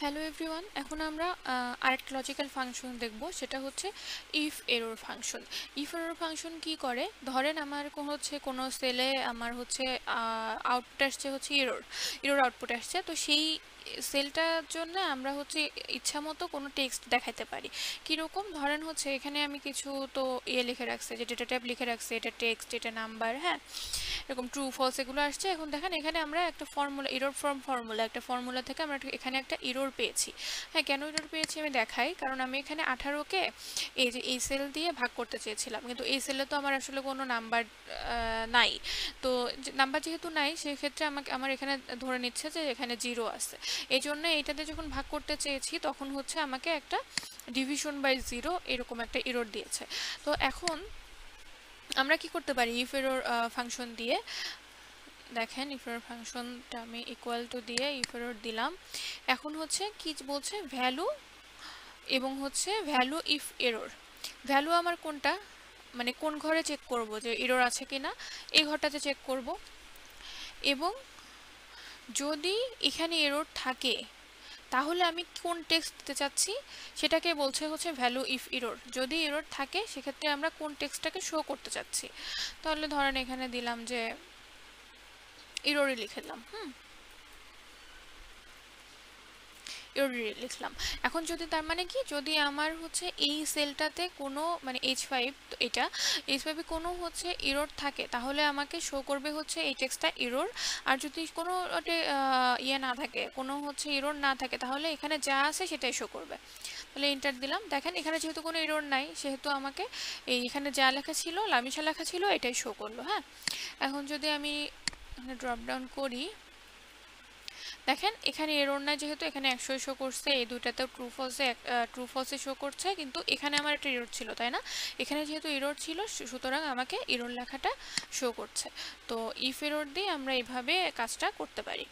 Hello everyone, এখন আমরা আরেকটা লজিক্যাল ফাংশন দেখব, সেটা হচ্ছে if error function. If error function কি করে, ধরেন আমার কোনো সেলে আমার হচ্ছে আউটপুট আসছে হচ্ছে এরর আউটপুট আসছে, তো সেই সেলটার জন্য আমরা হচ্ছে ইচ্ছা মতো কোনো টেক্সট দেখাতে পারি। কীরকম, ধরেন হচ্ছে এখানে আমি কিছু তো লিখে রাখছি, যে ডেটা টাইপ লিখে রাখছি, এটা টেক্সট, এটা নাম্বার, হ্যাঁ, এরকম ট্রু ফলস এগুলো আসছে। এখন দেখেন এখানে আমরা একটা ফর্মুলা, এরর ফ্রম ফর্মুলা, একটা ফর্মুলা থেকে আমরা এখানে একটা এরর পেয়েছি। হ্যাঁ, কেন এরর পেয়েছি আমি দেখাই। কারণ আমি এখানে 18কে এই যে এই সেল দিয়ে ভাগ করতে চেয়েছিলাম, কিন্তু এই সেলে তো আমার আসলে কোনো নাম্বার নাই। তো নাম্বার যেহেতু নাই, সেক্ষেত্রে আমার এখানে ধরে নিচ্ছে যে এখানে 0 আছে। এই জন্য এইটাতে যখন ভাগ করতে চেয়েছি, তখন হচ্ছে আমাকে একটা ডিভিশন বাই 0 এরকম একটা এরর দিয়েছে। তো এখন আমরা কি করতে পারি, ইফ এরর ফাংশন দিয়ে, দেখেন ইফ এরর ফাংশনটা আমি ইকুয়াল টু দিয়ে ইফ এরর দিলাম। এখন হচ্ছে কি বলছে, ভ্যালু এবং হচ্ছে ভ্যালু ইফ এরর। ভ্যালু আমার কোনটা, মানে কোন ঘরে চেক করব যে এরর আছে কিনা, এই ঘরটাতে চেক করব। এবং যদি এখানে এরর থাকে, তাহলে আমি কোন টেক্সট দিতে চাচ্ছি সেটাকে বলছে হচ্ছে ভ্যালু ইফ এরর। যদি এরর থাকে, সেক্ষেত্রে আমরা কোন টেক্সটটাকে শো করতে চাচ্ছি। তাহলে ধরেন এখানে দিলাম যে এররই লিখে দিলাম, এররই লিখলাম। এখন যদি তার মানে কি, যদি আমার হচ্ছে এই সেলটাতে কোনো মানে H5, এটা H5 এ কোনো হচ্ছে এরর থাকে, তাহলে আমাকে শো করবে হচ্ছে এই টেক্সটটা এরর। আর যদি কোনো ইয়ে না থাকে, কোনো হচ্ছে এরর না থাকে, তাহলে এখানে যা আছে সেটাই শো করবে। তাহলে এন্টার দিলাম। দেখেন এখানে যেহেতু কোনো এরর নাই, সেহেতু আমাকে এখানে যা লেখা ছিল, লামিশা লেখা ছিল, এটাই শো করলো। হ্যাঁ, এখন যদি আমি এখানে ড্রপ ডাউন করি, দেখেন এখানে এরর নাই, যেহেতু এখানে 100 শো করছে, এই দুইটাতেও ট্রু ফলসে শো করছে, কিন্তু এখানে আমার একটা এরর ছিল, তাই না? এখানে যেহেতু এরর ছিল, সুতরাং আমাকে এরর লেখাটা শো করছে। তো ইফ এরর দিয়ে আমরা এইভাবে কাজটা করতে পারি।